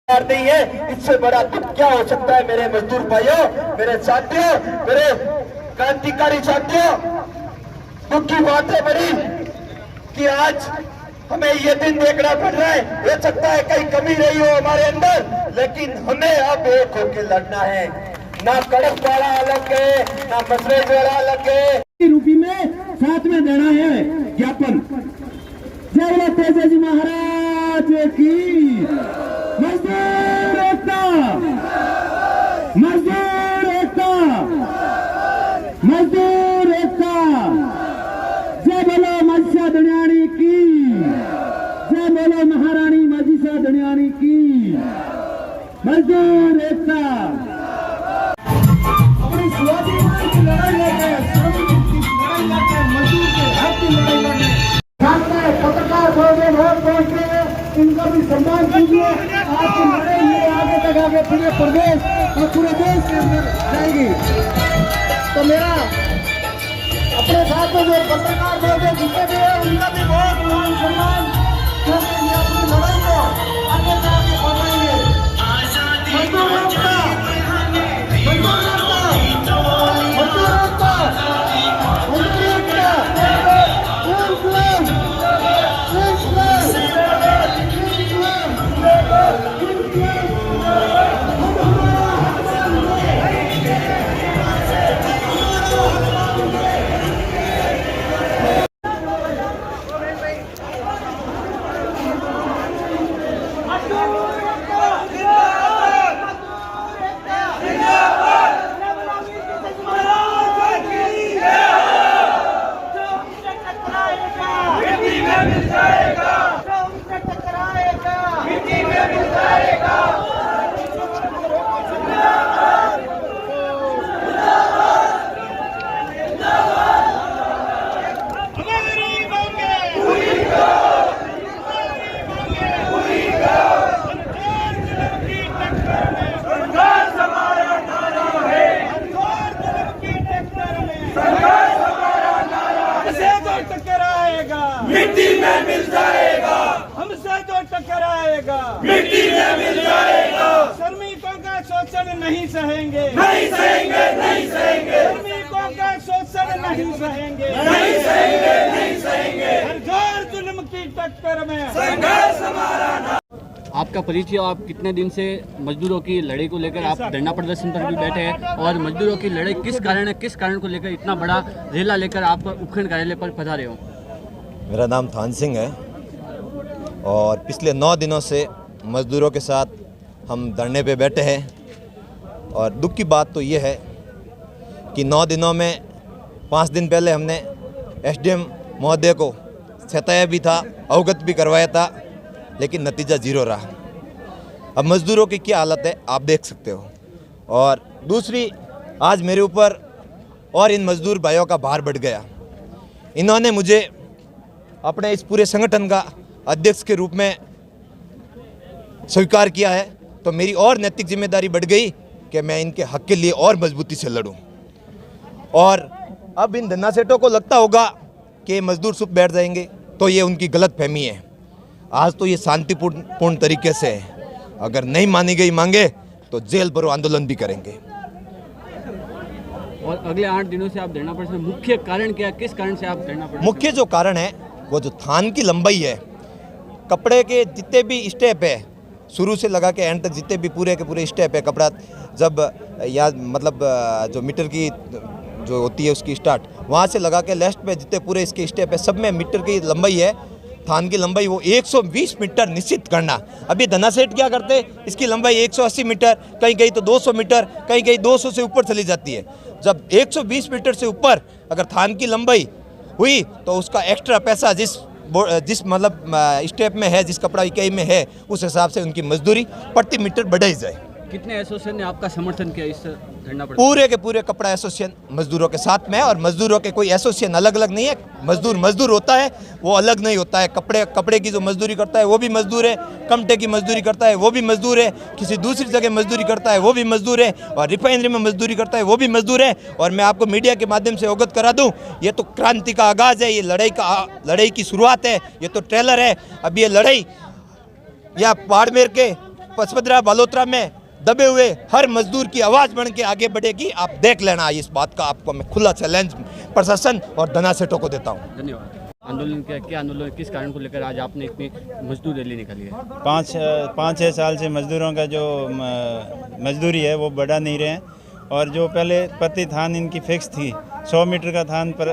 नहीं है। इससे बड़ा दुख क्या हो सकता है मेरे मजदूर भाइयों, मेरे साथियों, मेरे क्रांतिकारी साथियों। दुख की बात है बड़ी कि आज हमें ये दिन देखना पड़ रहा है। हो सकता है कहीं कमी रही हो हमारे अंदर, लेकिन हमें अब एक होकर लड़ना है। ना कड़क वाला अलग है, ना मसरेज वाला अलग है। रूपी में साथ में देना है ज्ञापन। जय तेजा जी महाराज की। मजदूर एकता, मजदूर एकता, मजदूर एकता। जय बोलो मजिसा दनियानी की, जय बोलो महारानी मजिसा दनियानी की। मजदूर एकता। अपनी स्वाधीनता की लड़ाई लड़ते हैं, श्रमिक की लड़ाई लड़ते हैं, मजदूर के हक की लड़ाई लड़ते हैं। पत्रकार भाई बहुत पहुंच रहे हैं, इनका भी सम्मान कीजिए। आपकी लड़ाई ये आगे तक आगे पूरे प्रदेश और पूरे देश के अंदर जाएगी। तो मेरा अपने साथ में जो पत्रकार भाई जीते भी है, उनका भी बहुत मान सम्मान, क्योंकि ये अपनी लड़ाई को आगे तक आगे बढ़ाएंगे। मजदूर एकता, मजदूर एकता, मजदूर एकता, मजदूर एकता। मिट्टी में मिल जाएगा, हमसे जो टकराएगा मिट्टी में मिल जाएगा। श्रमिकों का शोषण नहीं सहेंगे, नहीं सहेंगे, नहीं सहेंगे, श्रमिकों का शोषण नहीं सहेंगे, नहीं सहेंगे, नहीं सहेंगे। हर जोर जुल्म की टक्कर में संघर्ष हमारा नाम। आपका परिचय, आप कितने दिन से मजदूरों की लड़ाई को लेकर आप धरना प्रदर्शन पर भी बैठे हैं, और मजदूरों की लड़ाई किस कारण है, किस कारण को लेकर इतना बड़ा रेला लेकर आप उपखंड कार्यालय पर पधारे हो? मेरा नाम थान सिंह है और पिछले 9 दिनों से मज़दूरों के साथ हम धरने पे बैठे हैं। और दुख की बात तो ये है कि 9 दिनों में 5 दिन पहले हमने एसडीएम महोदय को सताया भी था, अवगत भी करवाया था, लेकिन नतीजा 0 रहा। अब मज़दूरों की क्या हालत है आप देख सकते हो। और दूसरी, आज मेरे ऊपर और इन मज़दूर भाइयों का भार बढ़ गया। इन्होंने मुझे अपने इस पूरे संगठन का अध्यक्ष के रूप में स्वीकार किया है, तो मेरी और नैतिक जिम्मेदारी बढ़ गई कि मैं इनके हक के लिए और मजबूती से लड़ूं। और अब इन धन्ना सेठों को लगता होगा कि मजदूर चुप बैठ जाएंगे, तो ये उनकी गलत फहमी है। आज तो ये शांतिपूर्ण तरीके से है। अगर नहीं मानी गई मांगे तो जेल भरो आंदोलन भी करेंगे। और अगले 8 दिनों से आप धरना प्रदर्शन, मुख्य कारण क्या, किस कारण से आप धरना प्रदर्शन? मुख्य जो कारण है वो जो थान की लंबाई है, कपड़े के जितने भी स्टेप है, शुरू से लगा के एंड तक जितने भी पूरे के पूरे स्टेप है, कपड़ा जब या मतलब जो मीटर की जो होती है उसकी स्टार्ट, वहाँ से लगा के लास्ट पे जितने पूरे इसके स्टेप है, सब में मीटर की लंबाई है। थान की लंबाई वो 120 मीटर निश्चित करना। अभी धन्ना सेठ क्या करते, इसकी लंबाई 180 मीटर, कहीं कहीं तो 200 मीटर, कहीं कहीं 200 से ऊपर चली जाती है। जब 120 मीटर से ऊपर अगर थान की लंबाई हुई तो उसका एक्स्ट्रा पैसा जिस मतलब स्टेप में है, जिस कपड़ा इकाई में है, उस हिसाब से उनकी मजदूरी प्रति मीटर बढ़ाई जाए। कितने एसोसिएशन ने आपका समर्थन किया इस धरना प्रदर्शन? पूरे के पूरे कपड़ा एसोसिएशन मजदूरों के साथ में है। और मजदूरों के कोई एसोसिएशन अलग अलग नहीं है। मजदूर होता है, वो अलग नहीं होता है। कपड़े की जो मजदूरी करता है वो भी मजदूर है, कमटे की मजदूरी करता है वो भी मजदूर है, किसी दूसरी जगह मजदूरी करता है वो भी मजदूर है, और रिफाइनरी में मजदूरी करता है वो भी मजदूर है। और मैं आपको मीडिया के माध्यम से अवगत करा दूँ, ये तो क्रांति का आगाज़ है, ये लड़ाई की शुरुआत है, ये तो ट्रेलर है। अब ये लड़ाई या बाड़मेर के पचपदरा बालोतरा में दबे हुए हर मजदूर की आवाज़ बन के आगे बढ़ेगी। आप देख लेना, इस बात का आपको मैं खुला चैलेंज प्रशासन और धना सेठों को देता हूँ। धन्यवाद। आंदोलन क्या आंदोलन किस कारण को लेकर आज आपने इतनी मजदूर रैली निकाली है? 5-6 साल से मजदूरों का जो मजदूरी है वो बढ़ा नहीं रहे हैं, और जो पहले प्रति थान इनकी फिक्स थी, 100 मीटर का थान पर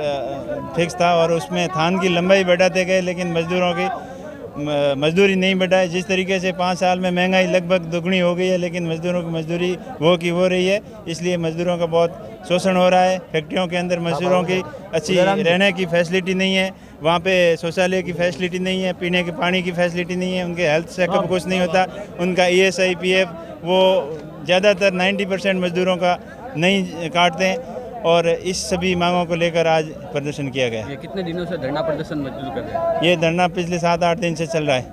फिक्स था, और उसमें थान की लंबाई बढ़ाते गए लेकिन मजदूरों की मजदूरी नहीं बढ़ाई। जिस तरीके से 5 साल में महंगाई लगभग दुगनी हो गई है, लेकिन मजदूरों की मजदूरी वो की हो रही है, इसलिए मजदूरों का बहुत शोषण हो रहा है। फैक्ट्रियों के अंदर मजदूरों की अच्छी रहने की फैसिलिटी नहीं है, वहाँ पे शौचालय की फैसिलिटी नहीं है, पीने के पानी की फैसिलिटी नहीं है, उनके हेल्थ चेकअप कुछ नहीं होता, उनका ESI PF वो ज़्यादातर 90% मजदूरों का नहीं काटते हैं, और इस सभी मांगों को लेकर आज प्रदर्शन किया गया। ये कितने दिनों से धरना प्रदर्शन मजदूर कर रहे हैं? ये धरना पिछले 7-8 दिन से चल रहा है।